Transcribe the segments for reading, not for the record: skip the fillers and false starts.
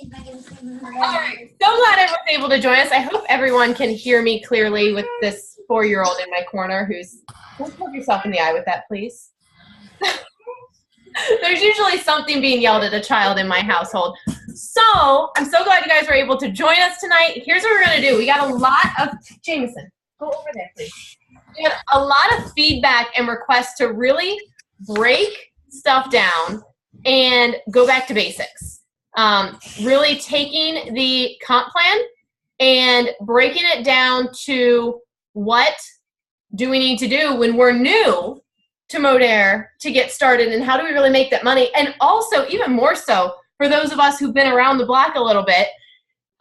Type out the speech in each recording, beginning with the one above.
All right, so glad everyone's able to join us. I hope everyone can hear me clearly with this 4-year-old in my corner who's, don't poke yourself in the eye with that, please. There's usually something being yelled at a child in my household. So I'm so glad you guys were able to join us tonight. Here's what we're going to do. We got a lot of, Jameson, go over there, please. We got a lot of feedback and requests to really break stuff down and go back to basics. Really taking the comp plan and breaking it down to what do we need to do when we're new to Modere to get started, and how do we really make that money? And also, even more so, for those of us who've been around the block a little bit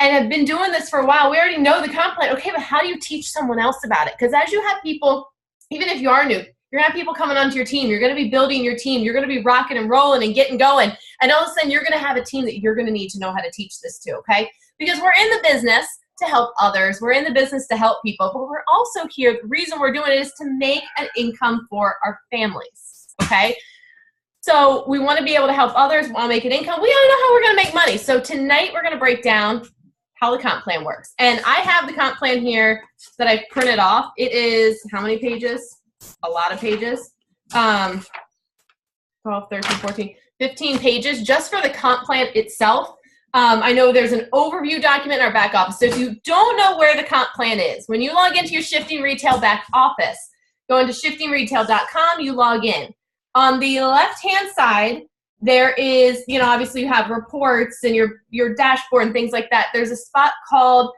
and have been doing this for a while, we already know the comp plan. Okay, but how do you teach someone else about it? Because as you have people, even if you are new, you're going to have people coming onto your team. You're going to be building your team. You're going to be rocking and rolling and getting going. And all of a sudden, you're going to have a team that you're going to need to know how to teach this to, okay? Because we're in the business to help others. We're in the business to help people. But we're also here, the reason we're doing it is to make an income for our families, okay? So we want to be able to help others, want to make an income. We don't know how we're going to make money. So tonight, we're going to break down how the comp plan works. And I have the comp plan here that I've printed off. It is how many pages? A lot of pages. 12, 13, 14, 15 pages just for the comp plan itself. I know there's an overview document in our back office. So if you don't know where the comp plan is, when you log into your Shifting Retail back office, go into shiftingretail.com, you log in. On the left-hand side, there is, you know, obviously you have reports and your dashboard and things like that. There's a spot called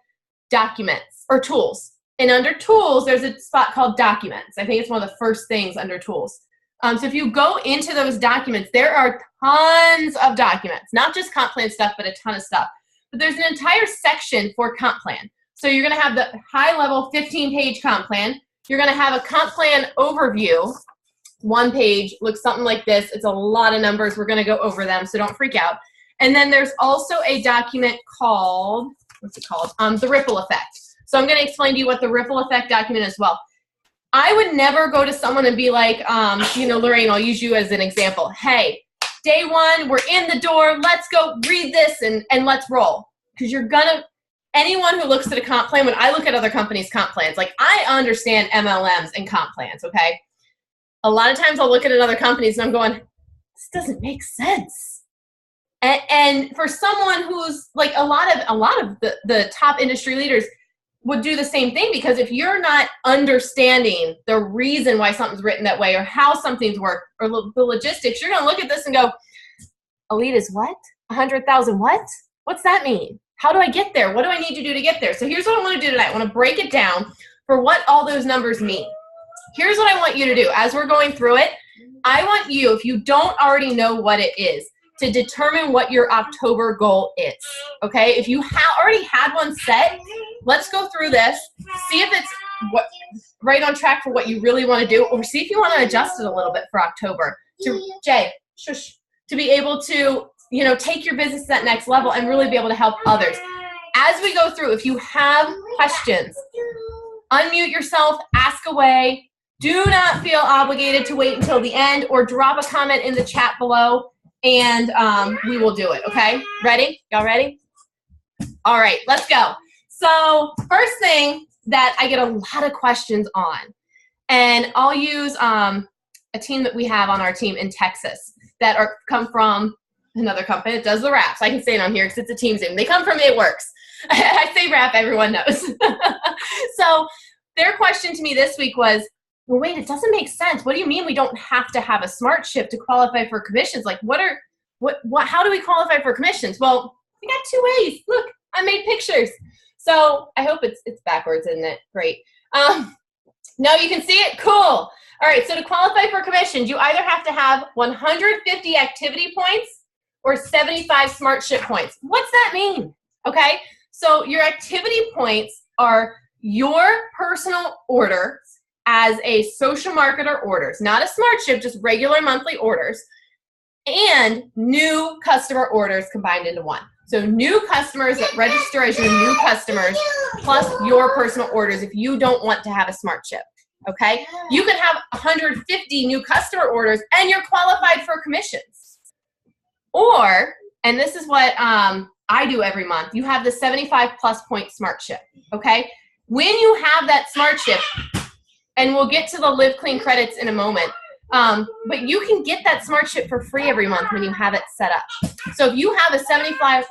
Documents or Tools. And under Tools, there's a spot called Documents. I think it's one of the first things under Tools. So if you go into those documents, there are tons of documents, not just comp plan stuff, but a ton of stuff. But there's an entire section for comp plan. So you're going to have the high-level 15-page comp plan. You're going to have a comp plan overview. One page looks something like this. It's a lot of numbers. We're going to go over them, so don't freak out. And then there's also a document called, what's it called? The Ripple Effect. So I'm going to explain to you what the Ripple Effect document is as well. I would never go to someone and be like, you know, Lorraine, I'll use you as an example. Hey, day one, we're in the door. Let's go read this and let's roll. Because you're going to, anyone who looks at a comp plan, when I look at other companies' comp plans, like I understand MLMs and comp plans, okay? A lot of times I'll look at another companies and I'm going, this doesn't make sense. And for someone who's like a lot of the top industry leaders would do the same thing, because if you're not understanding the reason why something's written that way or how something's worked or the logistics, you're going to look at this and go, Elite is what? 100,000 what? What's that mean? How do I get there? What do I need to do to get there? So here's what I want to do tonight. I want to break it down for what all those numbers mean. Here's what I want you to do. As we're going through it, I want you, if you don't already know what it is, to determine what your October goal is, okay? If you already had one set, let's go through this, see if it's right on track for what you really want to do, or see if you want to adjust it a little bit for October. Jay, shush, to be able to, you know, take your business to that next level and really be able to help others. As we go through, if you have questions, unmute yourself, ask away. Do not feel obligated to wait until the end, or drop a comment in the chat below, and we will do it, okay? Ready? Y'all ready? All right, let's go. So first thing that I get a lot of questions on, and I'll use a team that we have on our team in Texas that come from another company that does the wraps. I can say it on here because it's a team Zoom. They come from It Works. I say wrap, everyone knows. So their question to me this week was, well, wait, it doesn't make sense. What do you mean we don't have to have a smart ship to qualify for commissions? Like, how do we qualify for commissions? Well, we got two ways. Look, I made pictures. So I hope it's backwards, isn't it? Great. Now you can see it? Cool. All right, so to qualify for commissions, you either have to have 150 activity points or 75 smart ship points. What's that mean? Okay, so your activity points are your personal orders as a social marketer orders, not a smart ship, just regular monthly orders, and new customer orders combined into one. So new customers that register as your new customers plus your personal orders if you don't want to have a smart ship, okay? You can have 150 new customer orders and you're qualified for commissions. Or, and this is what I I do every month, you have the 75 plus point smart ship, okay? When you have that smart ship, and we'll get to the Live Clean credits in a moment, but you can get that smart ship for free every month when you have it set up. So if you have a 75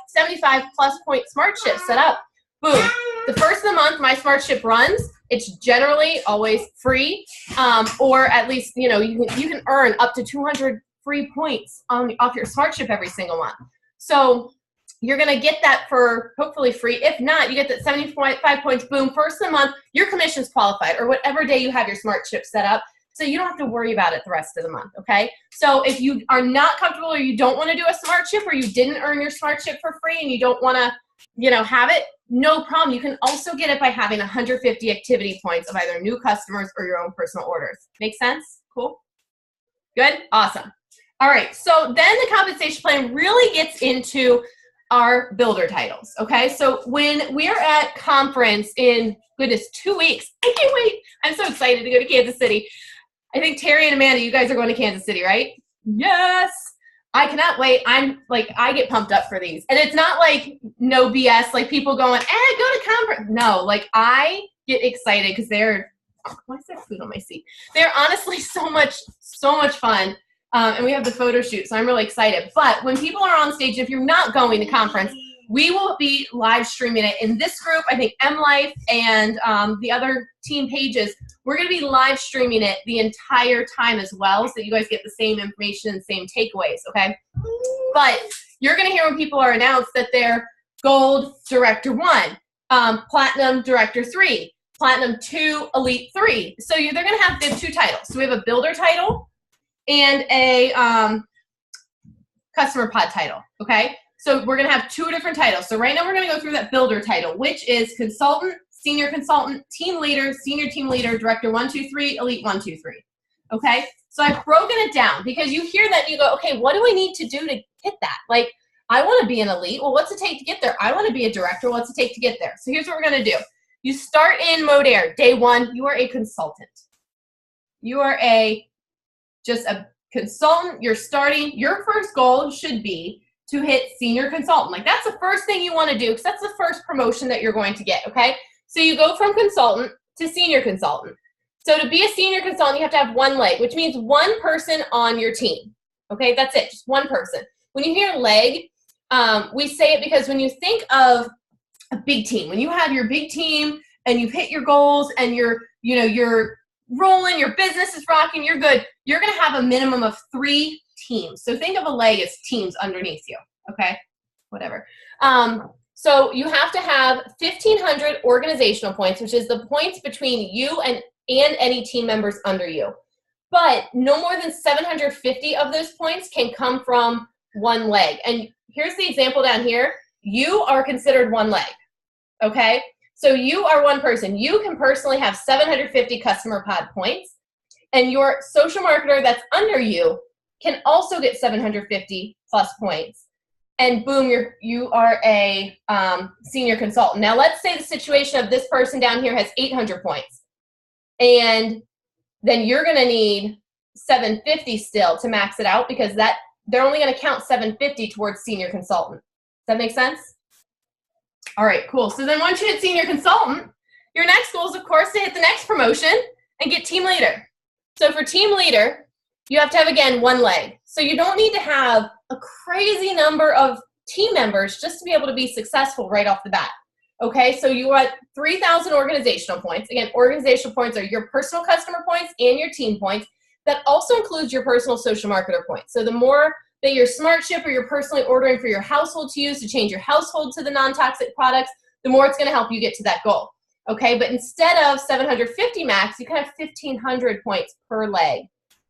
plus point smart ship set up, boom, the first of the month my smart ship runs. It's generally always free, or at least, you know, you can earn up to 200 free points off your smart ship every single month. So you're gonna get that for hopefully free. If not, you get that 75 points, boom, first of the month, your commission's qualified, or whatever day you have your smart ship set up. So you don't have to worry about it the rest of the month, okay? So if you are not comfortable, or you don't wanna do a smart ship, or you didn't earn your smart ship for free and you don't wanna, you know, have it, no problem. You can also get it by having 150 activity points of either new customers or your own personal orders. Make sense? Cool? Good? Awesome. All right, so then the compensation plan really gets into our builder titles, okay? So when we're at conference in, goodness, 2 weeks, I can't wait. I'm so excited to go to Kansas City. I think Terry and Amanda, you guys are going to Kansas City, right? Yes. I cannot wait. I get pumped up for these. And it's not like no BS, like people going, go to conference. No, like I get excited because why is there food on my seat? They're honestly so much fun. And we have the photo shoot, so I'm really excited. But when people are on stage, if you're not going to conference, we will be live streaming it in this group. I think MLife and the other team pages, we're going to be live streaming it the entire time as well, so that you guys get the same information and same takeaways, okay? But you're going to hear when people are announced that they're Gold Director 1, Platinum Director 3, Platinum 2, Elite 3. So they're going to have 2 titles. So we have a Builder title and a Customer Pod title, okay? So we're going to have 2 different titles. So right now we're going to go through that Builder title, which is Consultant, Senior Consultant, Team Leader, Senior Team Leader, Director 1, 2, 3, Elite 1, 2, 3. Okay? So I've broken it down because you hear that and you go, okay, what do I need to do to hit that? Like, I want to be an Elite. Well, what's it take to get there? I want to be a Director. What's it take to get there? So here's what we're going to do. You start in Mode Air. Day 1, you are a consultant. You are just a consultant. You're starting. Your first goal should be to hit Senior Consultant. Like, that's the first thing you want to do because that's the first promotion that you're going to get, okay? So you go from consultant to Senior Consultant. So to be a Senior Consultant, you have to have 1 leg, which means 1 person on your team, okay? That's it, just 1 person. When you hear leg, we say it because when you think of a big team, when you have your big team and you've hit your goals and you're rolling, your business is rocking, you're good, you're going to have a minimum of 3 teams. So think of a leg as teams underneath you, okay? Whatever. So you have to have 1,500 organizational points, which is the points between you and any team members under you. But no more than 750 of those points can come from 1 leg. And here's the example down here. You are considered 1 leg, okay? So you are 1 person. You can personally have 750 Customer Pod points, and your social marketer that's under you can also get 750 plus points. And boom, you are a Senior Consultant. Now let's say the situation of this person down here has 800 points. And then you're gonna need 750 still to max it out because they're only gonna count 750 towards Senior Consultant. Does that make sense? All right, cool. So then once you hit Senior Consultant, your next goal is, of course, to hit the next promotion and get Team Leader. So for Team Leader, you have to have, again, 1 leg. So you don't need to have a crazy number of team members just to be able to be successful right off the bat. Okay, so you want 3,000 organizational points. Again, organizational points are your personal customer points and your team points. That also includes your personal social marketer points. So the more that your smart ship or you're personally ordering for your household to use to change your household to the non-toxic products, the more it's going to help you get to that goal. Okay, but instead of 750 max, you can have 1,500 points per leg,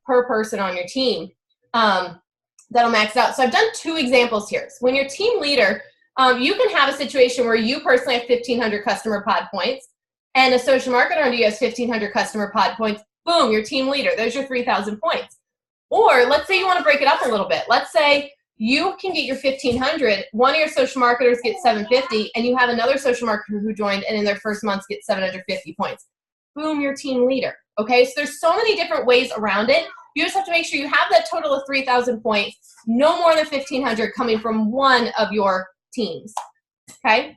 per person on your team. That'll max out. So I've done 2 examples here. So when you're team leader, you can have a situation where you personally have 1,500 Customer Pod points and a social marketer under you has 1,500 Customer Pod points. Boom, you're team leader. There's your 3,000 points. Or let's say you want to break it up a little bit. Let's say you can get your 1,500, one of your social marketers gets 750, and you have another social marketer who joined and in their first months gets 750 points. Boom, you're team leader. Okay, so there's so many different ways around it. You just have to make sure you have that total of 3,000 points, no more than 1,500 coming from one of your teams, okay?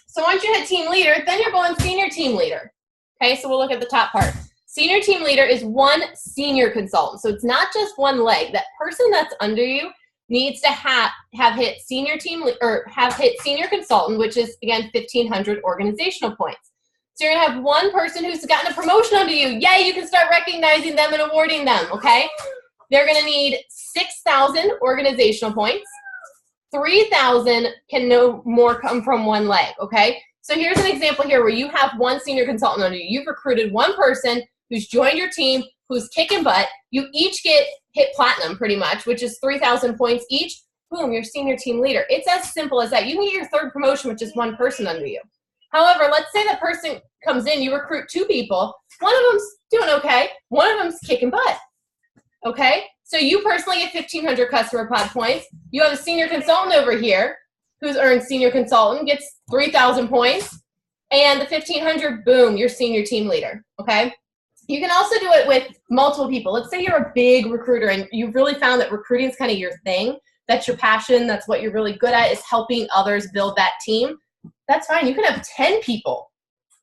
So once you hit team leader, then you're going senior team leader, okay? So we'll look at the top part. Senior team leader is one senior consultant. So it's not just one leg. That person that's under you needs to have hit senior team or have hit senior consultant, which is again 1,500 organizational points. So you're gonna have one person who's gotten a promotion under you. Yay, you can start recognizing them and awarding them, okay? They're gonna need 6,000 organizational points. 3,000 can no more come from one leg, okay? So here's an example here where you have one senior consultant under you. You've recruited one person who's joined your team, who's kicking butt. You each get hit platinum pretty much, which is 3,000 points each. Boom, you're senior team leader. It's as simple as that. You can get your third promotion with just one person under you. However, let's say that person comes in, you recruit 2 people. One of them's doing okay. One of them's kicking butt, okay? So you personally get 1,500 customer pod points. You have a senior consultant over here who's earned senior consultant, gets 3,000 points. And the 1,500, boom, you're senior team leader, okay? You can also do it with multiple people. Let's say you're a big recruiter and you've really found that recruiting is kind of your thing. That's your passion. That's what you're really good at, is helping others build that team. That's fine. You can have 10 people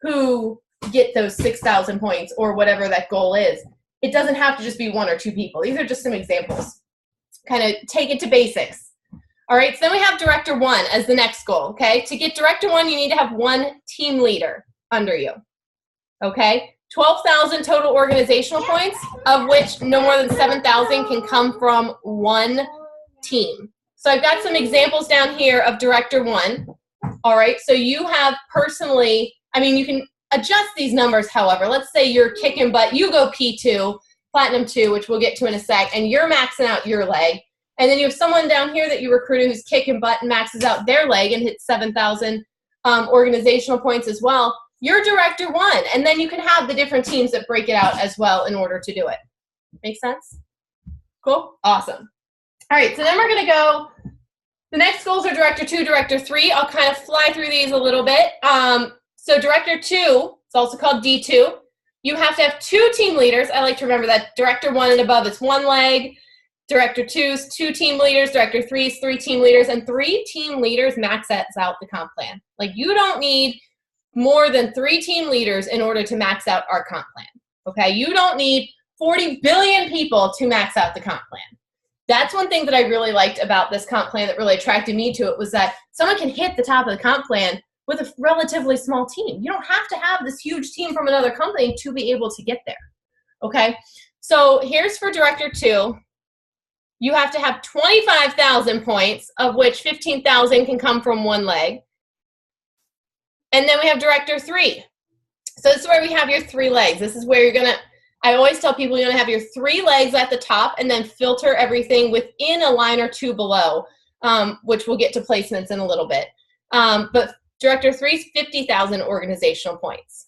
who get those 6,000 points or whatever that goal is. It doesn't have to just be 1 or 2 people. These are just some examples. Kind of take it to basics. All right, so then we have Director 1 as the next goal, okay? To get Director 1, you need to have 1 team leader under you, okay? 12,000 total organizational points, of which no more than 7,000 can come from 1 team. So I've got some examples down here of Director 1. All right, so you have personally, I mean, you can adjust these numbers, however. Let's say you're kicking butt, you go P2, Platinum 2, which we'll get to in a sec, and you're maxing out your leg. And then you have someone down here that you recruited who's kicking butt and maxes out their leg and hits 7,000 organizational points as well. You're Director 1, and then you can have the different teams that break it out as well in order to do it. Make sense? Cool? Awesome. All right, so then we're going to go, the next goals are Director 2, Director 3. I'll kind of fly through these a little bit. So Director 2, it's also called D2. You have to have 2 team leaders. I like to remember that Director 1 and above is 1 leg. Director 2's 2 team leaders. Director 3's 3 team leaders. And 3 team leaders max out the comp plan. Like, you don't need more than 3 team leaders in order to max out our comp plan, okay? You don't need 40 billion people to max out the comp plan. That's one thing that I really liked about this comp plan that really attracted me to it, was that someone can hit the top of the comp plan with a relatively small team. You don't have to have this huge team from another company to be able to get there, okay? So here's for Director 2. You have to have 25,000 points, of which 15,000 can come from 1 leg. And then we have Director 3. So this is where we have your 3 legs. This is where you're going to, I always tell people you're going to have your 3 legs at the top and then filter everything within a line or 2 below, which we'll get to placements in a little bit. But Director 3 is 50,000 organizational points.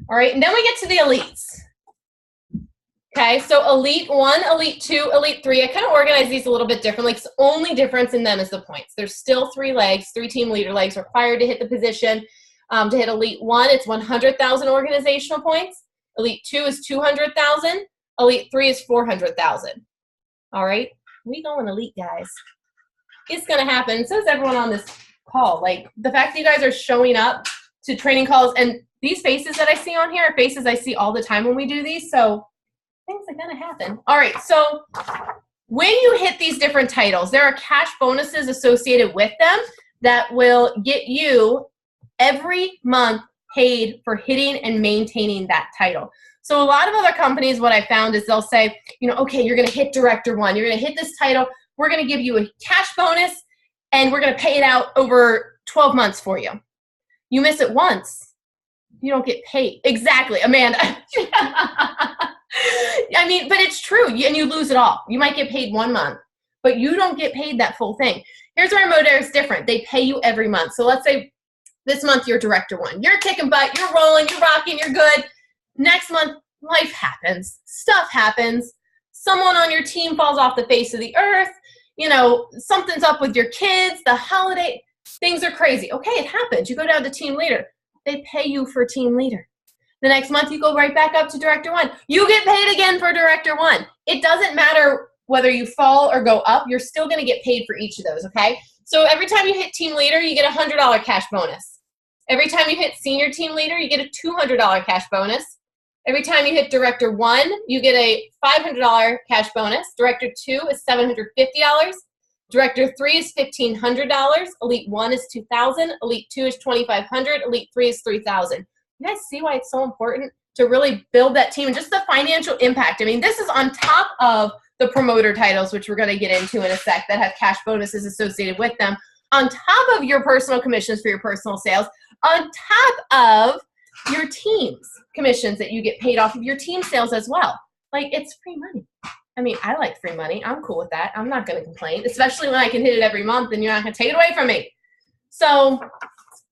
All right, and then we get to the elites. Okay, so Elite 1, Elite 2, Elite 3. I kind of organize these a little bit differently because the only difference in them is the points. There's still 3 legs, 3 team leader legs required to hit the position. To hit Elite 1, it's 100,000 organizational points. Elite 2 is 200,000. Elite 3 is 400,000. All right, we going elite, guys. It's going to happen. So is everyone on this call. Like, the fact that you guys are showing up to training calls, and these faces that I see on here are faces I see all the time when we do these, so things are going to happen. All right, so when you hit these different titles, there are cash bonuses associated with them that will get you every month paid for hitting and maintaining that title. So a lot of other companies, what I found is they'll say, you know, okay, you're going to hit Director 1. You're going to hit this title. We're going to give you a cash bonus, and we're going to pay it out over 12 months for you. You miss it once, you don't get paid. Exactly, Amanda. I mean, but it's true, and you lose it all. You might get paid 1 month, but you don't get paid that full thing. Here's where Modere is different. They pay you every month. So let's say this month you're Director 1. You're kicking butt, you're rolling, you're rocking, you're good. Next month, life happens. Stuff happens. Someone on your team falls off the face of the earth. You know, something's up with your kids, the holiday, things are crazy. Okay, it happens. You go down to team leader. They pay you for team leader. The next month, you go right back up to Director 1. You get paid again for Director 1. It doesn't matter whether you fall or go up. You're still going to get paid for each of those, okay? So every time you hit team leader, you get a $100 cash bonus. Every time you hit senior team leader, you get a $200 cash bonus. Every time you hit director 1, you get a $500 cash bonus. Director 2 is $750. Director 3 is $1,500. Elite 1 is $2,000. Elite 2 is $2,500. Elite 3 is $3,000. You guys see why it's so important to really build that team and just the financial impact. I mean, this is on top of the promoter titles, which we're going to get into in a sec, that have cash bonuses associated with them, on top of your personal commissions for your personal sales, on top of your team's commissions that you get paid off of your team sales as well. Like, it's free money. I mean, I like free money. I'm cool with that. I'm not going to complain, especially when I can hit it every month and you're not going to take it away from me. So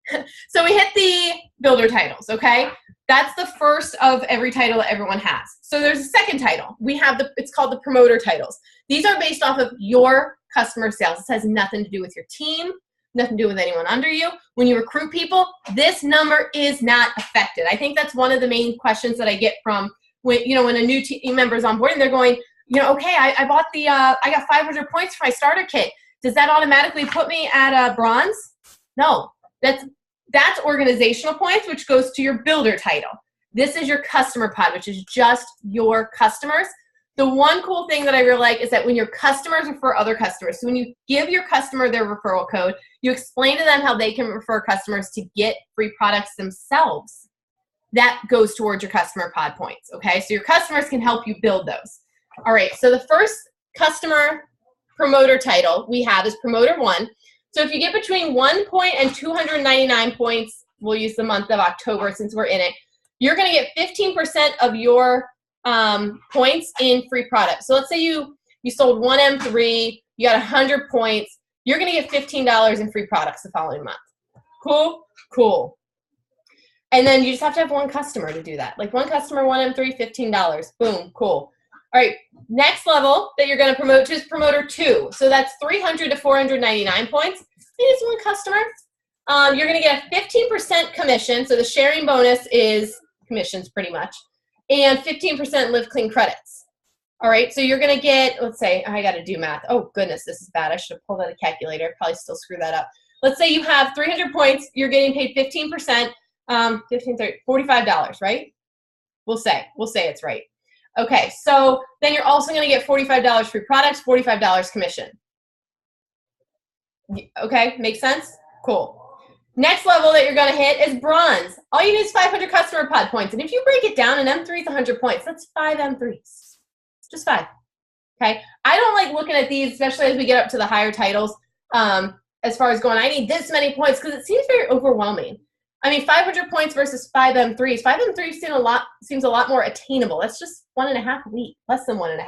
we hit the builder titles, okay? That's the first of every title that everyone has. So there's a second title. We have it's called the promoter titles. These are based off of your customer sales. This has nothing to do with your team, nothing to do with anyone under you. When you recruit people, this number is not affected. I think that's one of the main questions that I get from when a new team member is on board and they're going, okay, I bought I got 500 points for my starter kit. Does that automatically put me at bronze? No, that's organizational points, which goes to your builder title. This is your customer pod, which is just your customers. The one cool thing that I really like is that when your customers refer other customers, so when you give your customer their referral code, you explain to them how they can refer customers to get free products themselves. That goes towards your customer pod points, okay? So your customers can help you build those. All right, so the first customer promoter title we have is Promoter 1. So if you get between 1 point and 299 points, we'll use the month of October since we're in it, you're going to get 15% of your points in free products. So let's say you sold one M3, you got 100 points, you're going to get $15 in free products the following month. Cool? Cool. And then you just have to have one customer to do that. Like one customer, one M3, $15. Boom, cool. All right, next level that you're going to promote to is Promoter 2. So that's 300 to 499 points. It is one customer. You're going to get a 15% commission. So the sharing bonus is commissions pretty much. And 15% Live Clean credits. All right, so you're going to get, let's say, I got to do math. Oh, goodness, this is bad. I should have pulled out a calculator. I'd probably still screw that up. Let's say you have 300 points. You're getting paid 15%, 15, 30, $45, right? We'll say it's right. Okay, so then you're also going to get $45 free products, $45 commission. Okay, makes sense? Cool. Next level that you're going to hit is bronze. All you need is 500 customer pod points. And if you break it down, an M3 is 100 points. That's 5 M3s. Just 5. Okay? I don't like looking at these, especially as we get up to the higher titles, as far as going, I need this many points, because it seems very overwhelming. I mean, 500 points versus 5 M3s. 5 M3s seems a lot more attainable. That's just 1.5 a week, less than 1.5.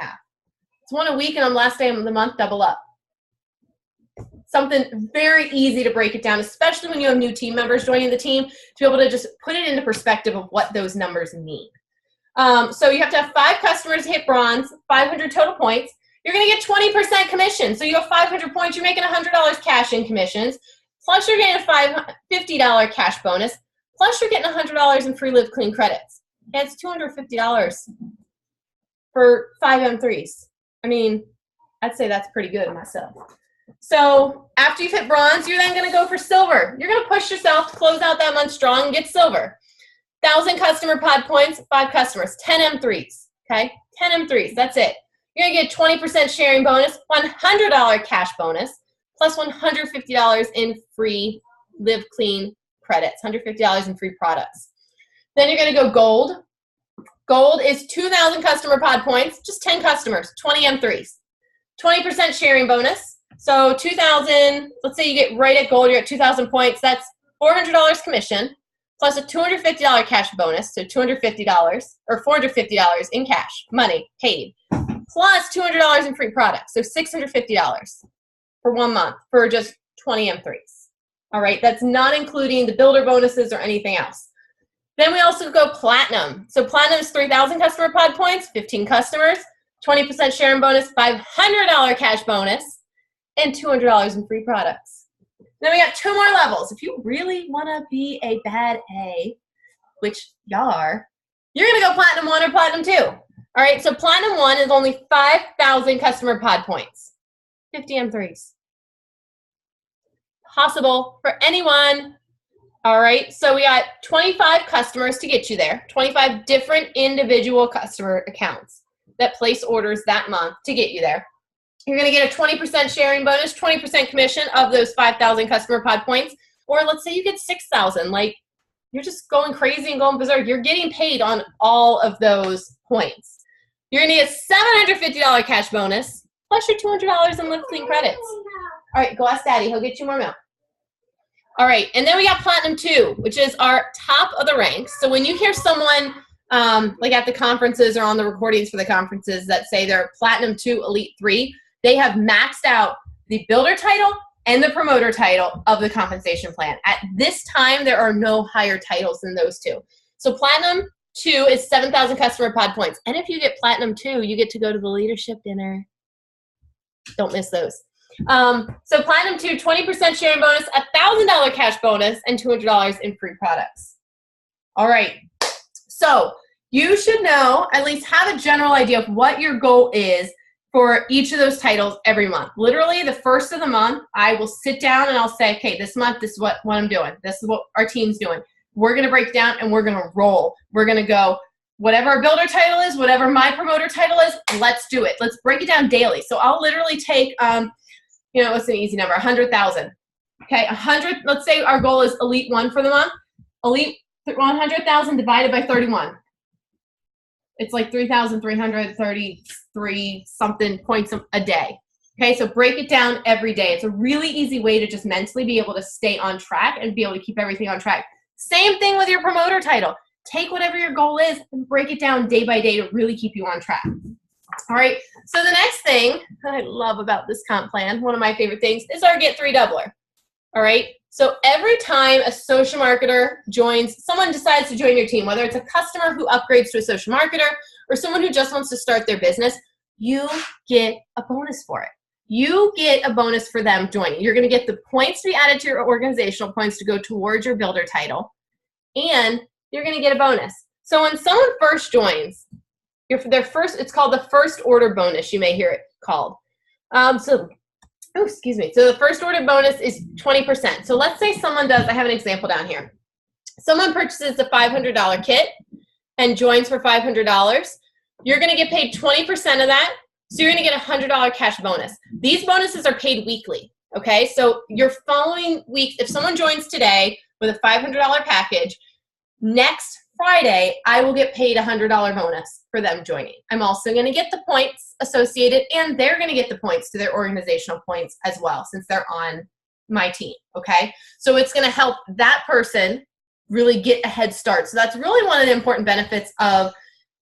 It's 1 a week, and on the last day of the month, double up. Something very easy to break it down, especially when you have new team members joining the team, to be able to just put it into perspective of what those numbers mean. So you have to have 5 customers hit bronze, 500 total points. You're going to get 20% commission. So you have 500 points, you're making $100 cash in commissions, plus you're getting a $50 cash bonus, plus you're getting $100 in free Live Clean credits. And it's $250 for 5 M3s. I mean, I'd say that's pretty good myself. So after you've hit bronze, you're then going to go for silver. You're going to push yourself to close out that month strong and get silver. 1,000 customer pod points, 5 customers, 10 M3s, okay? 10 M3s, that's it. You're going to get 20% sharing bonus, $100 cash bonus, plus $150 in free Live Clean credits, $150 in free products. Then you're going to go gold. Gold is 2,000 customer pod points, just 10 customers, 20 M3s. 20% sharing bonus. So 2,000, let's say you get right at gold, you're at 2,000 points. That's $400 commission, plus a $250 cash bonus, so $250, or $450 in cash, money, paid, plus $200 in free products, so $650 for 1 month for just 20 M3s. All right, that's not including the builder bonuses or anything else. Then we also go platinum. So platinum is 3,000 customer pod points, 15 customers, 20% sharing bonus, $500 cash bonus, and $200 in free products. Then we got 2 more levels. If you really want to be a bad A, which y'all are, you're going to go Platinum 1 or Platinum 2. All right, so Platinum 1 is only 5,000 customer pod points, 50 M3s. possible for anyone. All right, so we got 25 customers to get you there, 25 different individual customer accounts that place orders that month to get you there. You're going to get a 20% sharing bonus, 20% commission of those 5,000 customer pod points. Or let's say you get 6,000, like you're just going crazy and going berserk. You're getting paid on all of those points. You're going to get $750 cash bonus plus your $200 in Live Clean credits. All right, go ask Daddy. He'll get you more milk. All right, and then we got Platinum 2, which is our top of the ranks. So when you hear someone like at the conferences or on the recordings for the conferences that say they're Platinum 2, Elite 3, they have maxed out the builder title and the promoter title of the compensation plan. At this time, there are no higher titles than those two. So Platinum 2 is 7,000 customer pod points. And if you get Platinum 2, you get to go to the leadership dinner. Don't miss those. So Platinum 2, 20% sharing bonus, $1,000 cash bonus, and $200 in free products. All right. So you should know, at least have a general idea of what your goal is for each of those titles every month. Literally the first of the month, I will sit down and I'll say, okay, this month, this is what I'm doing. This is what our team's doing. We're going to break down and we're going to roll. We're going to go, whatever our builder title is, whatever my promoter title is, let's do it. Let's break it down daily. So I'll literally take, what's an easy number? 100,000. Okay, 100, let's say our goal is Elite 1 for the month. Elite 100,000 divided by 31. It's like 3,333 something points a day. Okay, so break it down every day. It's a really easy way to just mentally be able to stay on track and be able to keep everything on track. Same thing with your promoter title. Take whatever your goal is and break it down day by day to really keep you on track. All right, so the next thing I love about this comp plan, one of my favorite things, is our Get 3 Doubler. All right, so every time a social marketer joins, someone decides to join your team, whether it's a customer who upgrades to a social marketer or someone who just wants to start their business, you get a bonus for it. You get a bonus for them joining. You're going to get the points to be added to your organizational points to go towards your builder title, and you're going to get a bonus. So when someone first joins, it's called the first order bonus, you may hear it called. So the first order bonus is 20%. So let's say someone does, I have an example down here. Someone purchases a $500 kit and joins for $500. You're going to get paid 20% of that. So you're going to get a $100 cash bonus. These bonuses are paid weekly. Okay. So your following week, if someone joins today with a $500 package, next Friday, I will get paid a $100 bonus for them joining. I'm also going to get the points associated, and they're going to get the points to their organizational points as well, since they're on my team, okay? So it's going to help that person really get a head start. So that's really one of the important benefits of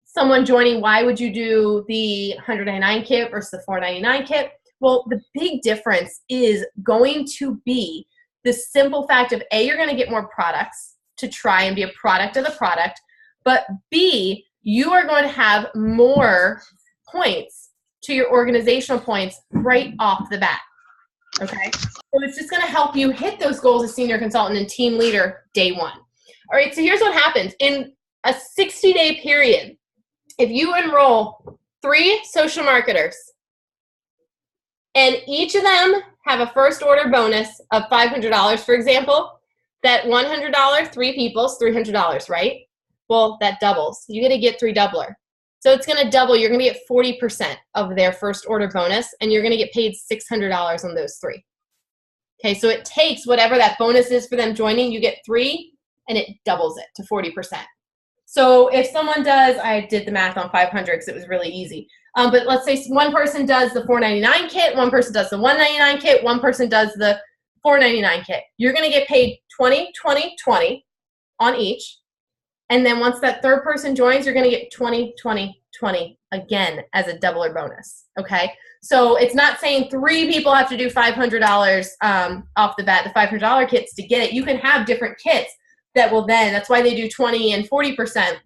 someone joining. Why would you do the $199 kit versus the $499 kit? Well, the big difference is going to be the simple fact of A, you're going to get more products to try and be a product of the product, but B, you are going to have more points to your organizational points right off the bat, okay? So it's just going to help you hit those goals as senior consultant and team leader day one. All right, so here's what happens. In a 60-day period, if you enroll 3 social marketers and each of them have a first order bonus of $500, for example, that $100, 3 people is $300, right? Well, that doubles. You're going to get 3 doubler. So it's going to double. You're going to get 40% of their first order bonus, and you're going to get paid $600 on those 3. Okay, so it takes whatever that bonus is for them joining, you get 3, and it doubles it to 40%. So if someone does, I did the math on 500 because it was really easy. But let's say one person does the $499 kit, one person does the $199 kit, one person does the $499 kit. You're going to get paid 20, 20, 20 on each. And then once that third person joins, you're going to get 20, 20, 20 again as a doubler bonus. Okay. So it's not saying 3 people have to do $500 off the bat, the $500 kits to get it. You can have different kits that will then, that's why they do 20 and 40%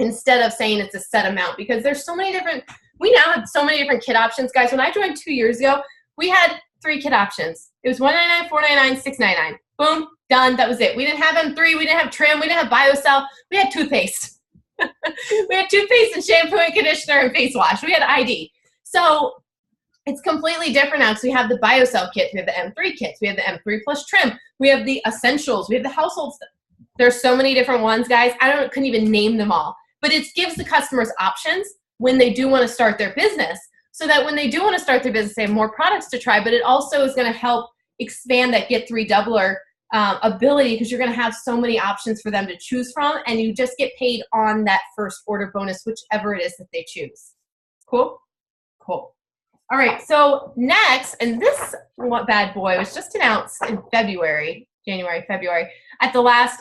instead of saying it's a set amount, because there's so many different, we now have so many different kit options. Guys, when I joined 2 years ago, we had 3 kit options. It was $199, $499, $699. Boom, done. That was it. We didn't have M3. We didn't have trim. We didn't have BioCell. We had toothpaste. We had toothpaste and shampoo and conditioner and face wash. We had ID. So It's completely different now because we have the BioCell kits, we have the M3 kits, we have the M3 Plus trim, we have the essentials, we have the household stuff. There's so many different ones, guys. Couldn't even name them all. But it gives the customers options when they do want to start their business, so that when they do want to start their business, they have more products to try, but it also is going to help expand that Get 3 Doubler ability, because you're going to have so many options for them to choose from, and you just get paid on that first order bonus, whichever it is that they choose. Cool? Cool. All right, so next, and this bad boy was just announced in February, at the last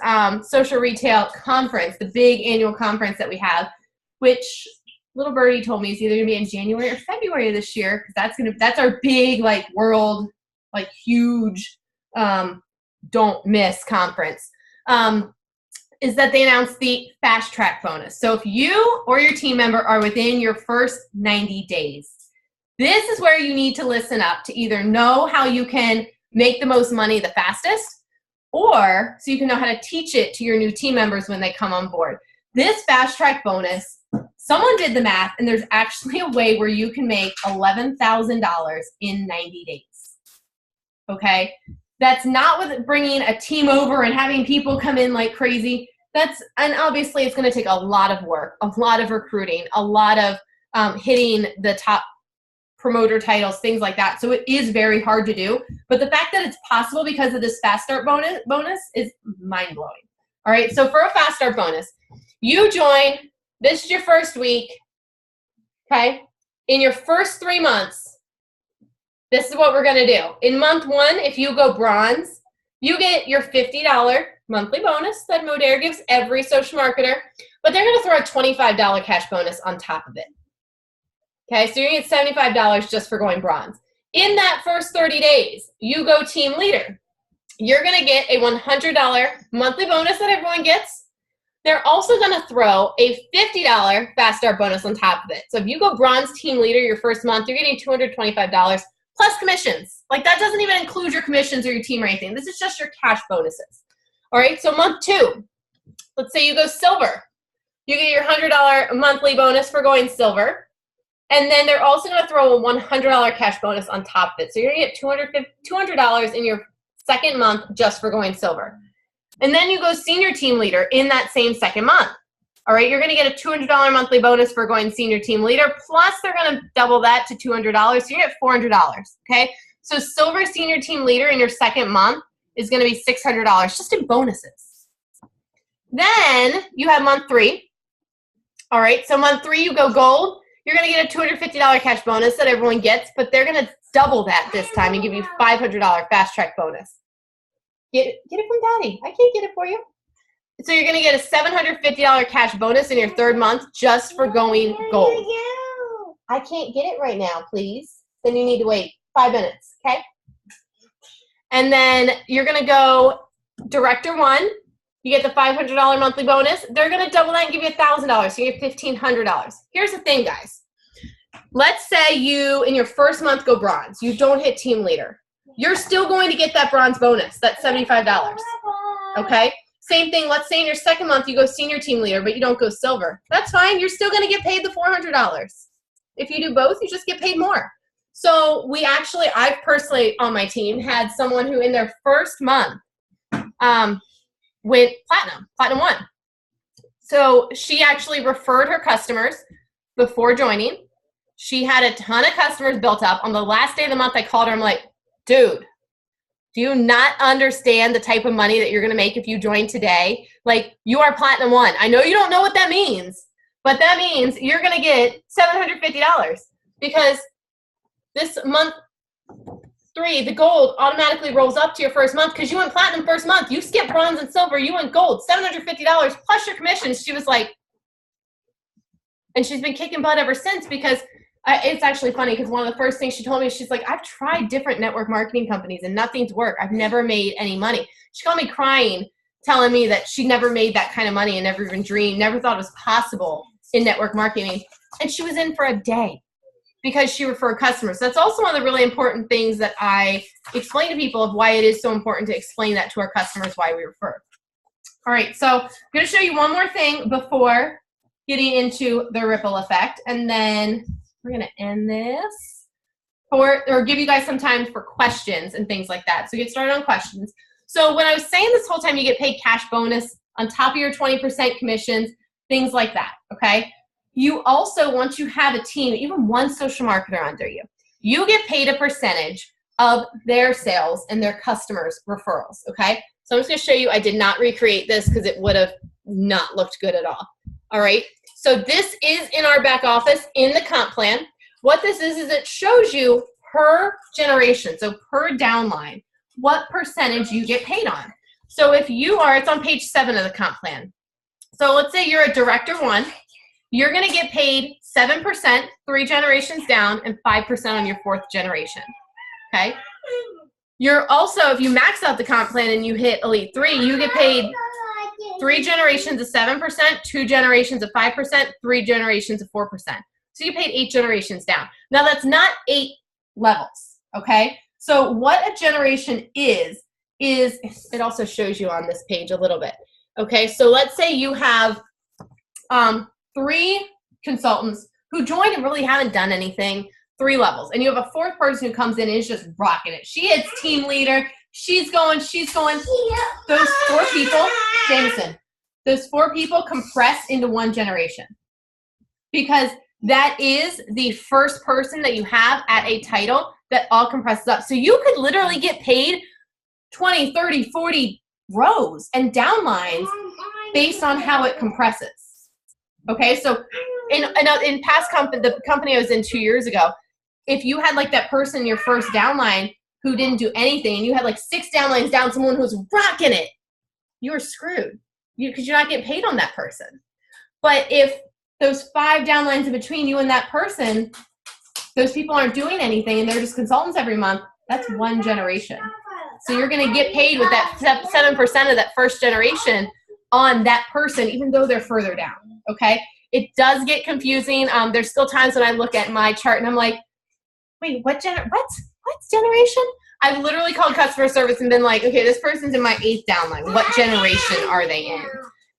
Social Retail Conference, the big annual conference that we have, which little birdie told me is either gonna be in January or February of this year, because that's our big like world, like huge don't miss conference. Is that they announced the fast track bonus. So if you or your team member are within your first 90 days, this is where you need to listen up to either know how you can make the most money the fastest, or so you can know how to teach it to your new team members when they come on board. This fast track bonus, someone did the math, and there's actually a way where you can make $11,000 in 90 days. Okay? That's not with bringing a team over and having people come in like crazy. And obviously it's going to take a lot of work, a lot of recruiting, a lot of hitting the top promoter titles, things like that. So it is very hard to do. But the fact that it's possible because of this fast start bonus is mind-blowing. All right, so for a fast start bonus, you join, this is your first week, okay? In your first 3 months, this is what we're going to do. In month 1, if you go bronze, you get your $50 monthly bonus that Modere gives every social marketer, but they're going to throw a $25 cash bonus on top of it. Okay, so you're going to get $75 just for going bronze. In that first 30 days, you go team leader. You're going to get a $100 monthly bonus that everyone gets. They're also going to throw a $50 fast start bonus on top of it. So if you go bronze team leader your first month, you're getting $225 plus commissions. Like that doesn't even include your commissions or your team or anything. This is just your cash bonuses. All right, so month 2, let's say you go silver. You get your $100 monthly bonus for going silver. And then they're also going to throw a $100 cash bonus on top of it. So you're going to get $200 in your second month just for going silver. And then you go senior team leader in that same second month. All right, you're going to get a $200 monthly bonus for going senior team leader, plus they're going to double that to $200, so you get $400, okay? So silver senior team leader in your second month is going to be $600 just in bonuses. Then you have month 3. All right, so month 3 you go gold. You're going to get a $250 cash bonus that everyone gets, but they're going to double that this time and give you $500 fast track bonus. Get it from Daddy. I can't get it for you. So you're going to get a $750 cash bonus in your third month just for going gold. I can't get it right now, please. Then you need to wait 5 minutes, okay? And then you're going to go Director 1. You get the $500 monthly bonus. They're going to double that and give you $1,000. So you get $1,500. Here's the thing, guys. Let's say you, in your first month, go bronze. You don't hit team leader. You're still going to get that bronze bonus, that $75. Okay? Same thing. Let's say in your second month, you go senior team leader, but you don't go silver. That's fine. You're still going to get paid the $400. If you do both, you just get paid more. So I've personally on my team had someone who in their first month, went platinum 1. So she actually referred her customers before joining. She had a ton of customers built up. On the last day of the month, I called her. I'm like, dude, do you not understand the type of money that you're going to make if you join today? Like, you are platinum 1. I know you don't know what that means, but that means you're going to get $750 because this month 3, the gold automatically rolls up to your first month because you went platinum first month. You skipped bronze and silver. You went gold, $750 plus your commissions. She was like, and she's been kicking butt ever since because it's actually funny because one of the first things she told me, she's like, I've tried different network marketing companies and nothing's worked. I've never made any money. She called me crying, telling me that she never made that kind of money and never even dreamed, never thought it was possible in network marketing. And she was in for a day because she referred customers. That's also one of the really important things that I explain to people of why it is so important to explain that to our customers, why we refer. All right, so I'm going to show you one more thing before getting into the ripple effect, and then we're going to end this. or give you guys some time for questions and things like that. So get started on questions. So when I was saying this whole time, you get paid cash bonus on top of your 20% commissions, things like that, okay? You also, once you have a team, even one social marketer under you, you get paid a percentage of their sales and their customers' referrals, okay? So I'm just gonna show you, I did not recreate this because it would have not looked good at all right? So this is in our back office in the comp plan. What this is it shows you per generation, so per downline, what percentage you get paid on. So if you are, it's on page 7 of the comp plan. So let's say you're a director 1, you're gonna get paid 7%, 3 generations down, and 5% on your 4th generation, okay? You're also, if you max out the comp plan and you hit Elite 3, you get paid 3 generations of 7%, 2 generations of 5%, 3 generations of 4%. So you paid 8 generations down. Now that's not 8 levels, okay? So what a generation is it also shows you on this page a little bit, okay? So let's say you have 3 consultants who joined and really haven't done anything, 3 levels, and you have a 4th person who comes in and is just rocking it. She is team leader. She's going. Those 4 people, Jameson, those 4 people compress into 1 generation because that is the first person that you have at a title that all compresses up. So you could literally get paid 20, 30, 40 rows and downlines based on how it compresses. Okay, so in past the company I was in 2 years ago, if you had like that person, your first downline, who didn't do anything, and you had like 6 downlines down, someone who's rocking it, you were screwed because you're not getting paid on that person. But if those 5 downlines in between you and that person, those people aren't doing anything and they're just consultants every month, that's 1 generation. So you're going to get paid with that 7% of that first generation on that person, even though they're further down, okay? It does get confusing. There's still times when I look at my chart and I'm like, wait, what generation? I've literally called customer service and been like, okay, this person's in my 8th downline. What generation are they in?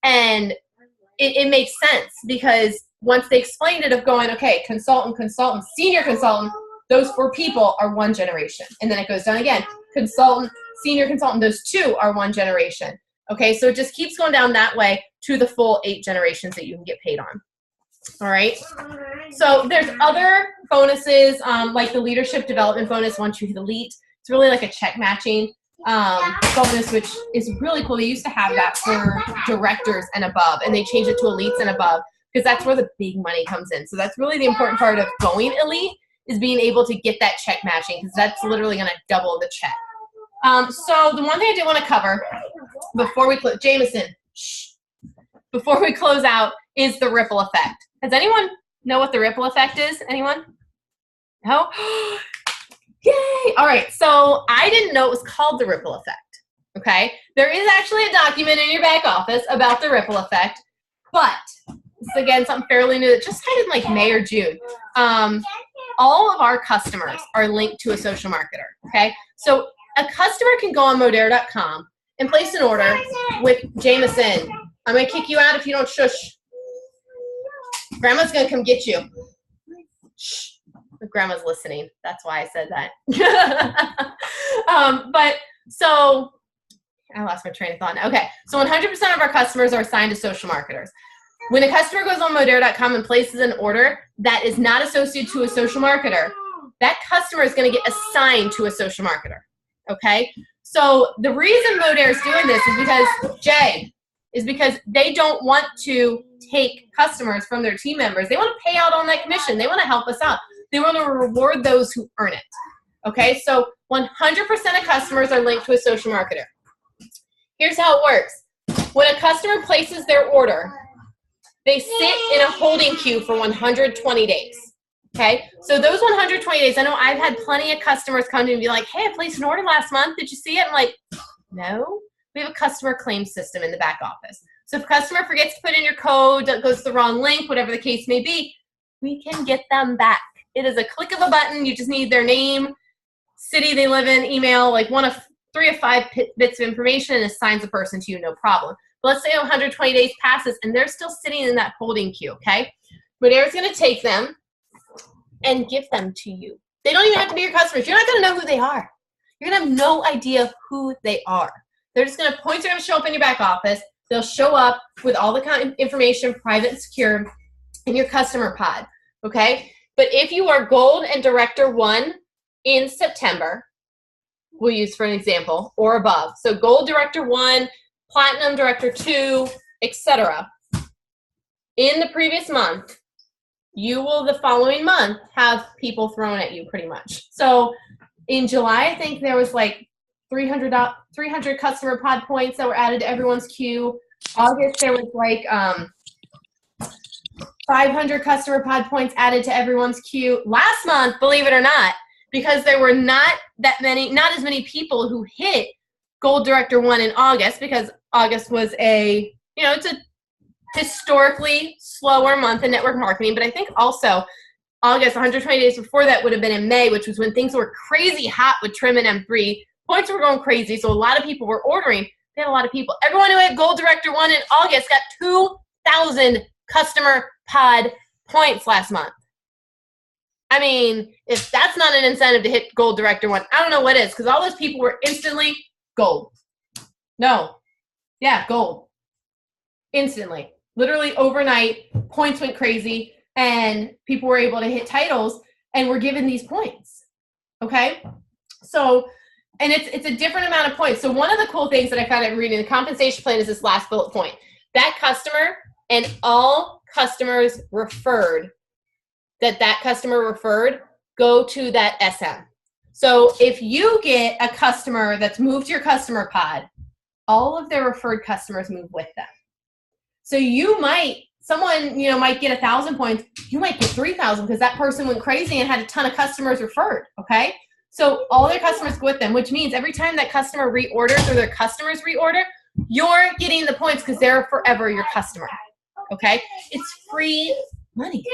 And it makes sense because once they explained it of going, okay, consultant, senior consultant, those 4 people are 1 generation. And then it goes down again. Consultant, senior consultant, those 2 are 1 generation. Okay, so it just keeps going down that way to the full 8 generations that you can get paid on. All right, so there's other bonuses like the leadership development bonus once you hit Elite. It's really like a check matching bonus, which is really cool. They used to have that for directors and above, and they changed it to Elites and above because that's where the big money comes in. So that's really the important part of going Elite is being able to get that check matching because that's literally going to double the check. So the one thing I did want to cover before we close, Jameson, before we close out is the ripple effect. Does anyone know what the ripple effect is? Anyone? No? Yay! All right, so I didn't know it was called the ripple effect, okay? There is actually a document in your back office about the ripple effect, but this is, again, something fairly new that just started in like May or June. All of our customers are linked to a social marketer, okay? So a customer can go on Modera.com and place an order with Jameson. I'm going to kick you out if you don't shush. Grandma's going to come get you. Shh. Grandma's listening. That's why I said that. But so I lost my train of thought. Okay. So 100% of our customers are assigned to social marketers. When a customer goes on Modera.com and places an order that is not associated to a social marketer, that customer is going to get assigned to a social marketer. Okay. So the reason Modera is doing this is because they don't want to take customers from their team members. They want to pay out on that commission. They want to help us out. They want to reward those who earn it. Okay, so 100% of customers are linked to a social marketer. Here's how it works. When a customer places their order, they sit in a holding queue for 120 days. Okay, so those 120 days, I know I've had plenty of customers come to me and be like, hey, I placed an order last month. Did you see it? I'm like, no. We have a customer claims system in the back office. So if a customer forgets to put in your code, goes to the wrong link, whatever the case may be, we can get them back. It is a click of a button. You just need their name, city they live in, email, like 3 of 5 bits of information, and assigns a person to you, no problem. But let's say 120 days passes and they're still sitting in that holding queue, okay? Modera's going to take them and give them to you. They don't even have to be your customers. You're not going to know who they are. You're going to have no idea who they are. They're just going to, points are going to show up in your back office. They'll show up with all the information, private and secure, in your customer pod, okay? But if you are Gold and Director 1 in September, we'll use for an example, or above. So Gold Director 1, Platinum Director 2, etc. In the previous month, you will the following month have people thrown at you pretty much. So in July, I think there was like 300 customer pod points that were added to everyone's queue. August, there was like 500 customer pod points added to everyone's queue. Last month, believe it or not, because there were not as many people who hit Gold Director 1 in August, because August was it's a historically slower month in network marketing, but I think also August, 120 days before that would have been in May, which was when things were crazy hot with Trim and M3. Points were going crazy, so a lot of people were ordering. They had a lot of people. Everyone who had Gold Director 1 in August got 2,000 customer pod points last month. I mean, if that's not an incentive to hit Gold Director 1, I don't know what is, because all those people were instantly gold. No. Yeah, gold. Instantly. Literally overnight, points went crazy, and people were able to hit titles and were given these points. Okay? So, and it's a different amount of points. So one of the cool things that I found out reading the compensation plan is this last bullet point. That customer and all customers referred that customer referred go to that SM. So if you get a customer that's moved to your customer pod, all of their referred customers move with them. So someone might get 1,000 points. You might get 3,000 because that person went crazy and had a ton of customers referred, okay? So all their customers go with them, which means every time that customer reorders or their customers reorder, you're getting the points because they're forever your customer, okay? It's free money.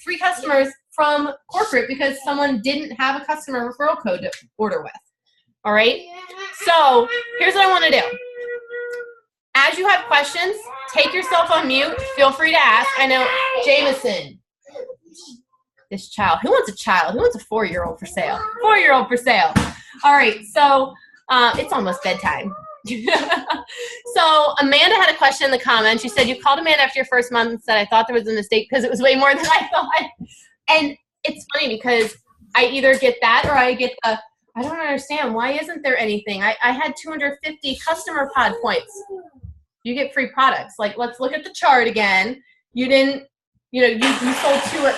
Free customers from corporate because someone didn't have a customer referral code to order with, all right? So here's what I want to do. As you have questions, take yourself on mute. Feel free to ask. I know, Jameson, this child. Who wants a child? Who wants a 4-year-old for sale? 4-year-old for sale. All right, so it's almost bedtime. So Amanda had a question in the comments. She said, you called Amanda after your first month and said, I thought there was a mistake because it was way more than I thought. And it's funny because I either get that or I get the, I don't understand. Why isn't there anything? I had 250 customer pod points. You get free products. Like, let's look at the chart again. You didn't, you sold 2.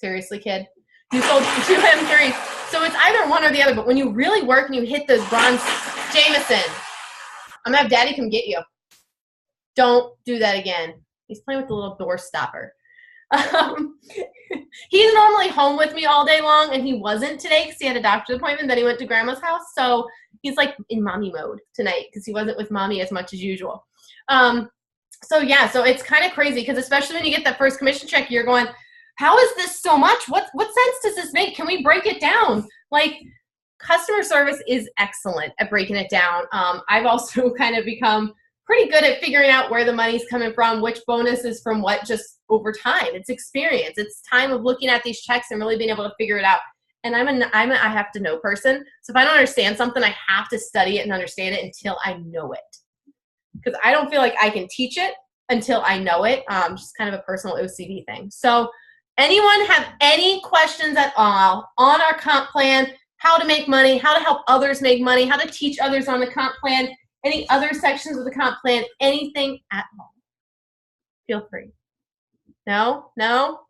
Seriously, kid? You sold 2 M3. So it's either one or the other. But when you really work and you hit those bronze, Jameson, I'm going to have Daddy come get you. Don't do that again. He's playing with the little door stopper. He's normally home with me all day long, and he wasn't today because he had a doctor's appointment. Then he went to Grandma's house. So he's like in mommy mode tonight because he wasn't with mommy as much as usual. So it's kind of crazy because especially when you get that first commission check, you're going, how is this so much? What sense does this make? Can we break it down? Like, customer service is excellent at breaking it down. I've also kind of become pretty good at figuring out where the money's coming from, which bonus is from what, just over time. It's experience. It's time of looking at these checks and really being able to figure it out. And I'm a I have to know person. So if I don't understand something, I have to study it and understand it until I know it. Because I don't feel like I can teach it until I know it. Just kind of a personal OCD thing. So anyone have any questions at all on our comp plan, how to make money, how to help others make money, how to teach others on the comp plan, any other sections of the comp plan, anything at all? Feel free. No? No?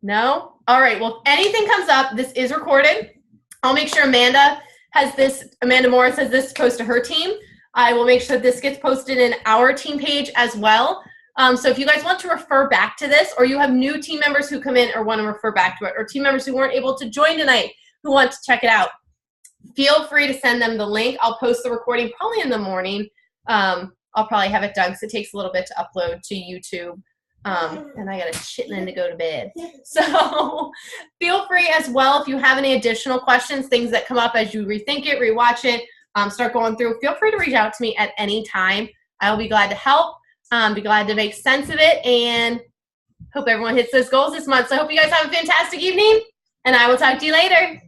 No? All right. Well, if anything comes up, this is recorded. I'll make sure Amanda Morris has this post to her team. I will make sure that this gets posted in our team page as well. So if you guys want to refer back to this, or you have new team members who come in or want to refer back to it, or team members who weren't able to join tonight who want to check it out, feel free to send them the link. I'll post the recording probably in the morning. I'll probably have it done because it takes a little bit to upload to YouTube. And I got a chitlin to go to bed. So feel free as well if you have any additional questions, things that come up as you rethink it, rewatch it, start going through. Feel free to reach out to me at any time. I'll be glad to help, be glad to make sense of it, and Hope everyone hits those goals this month. So I hope you guys have a fantastic evening, and I will talk to you later.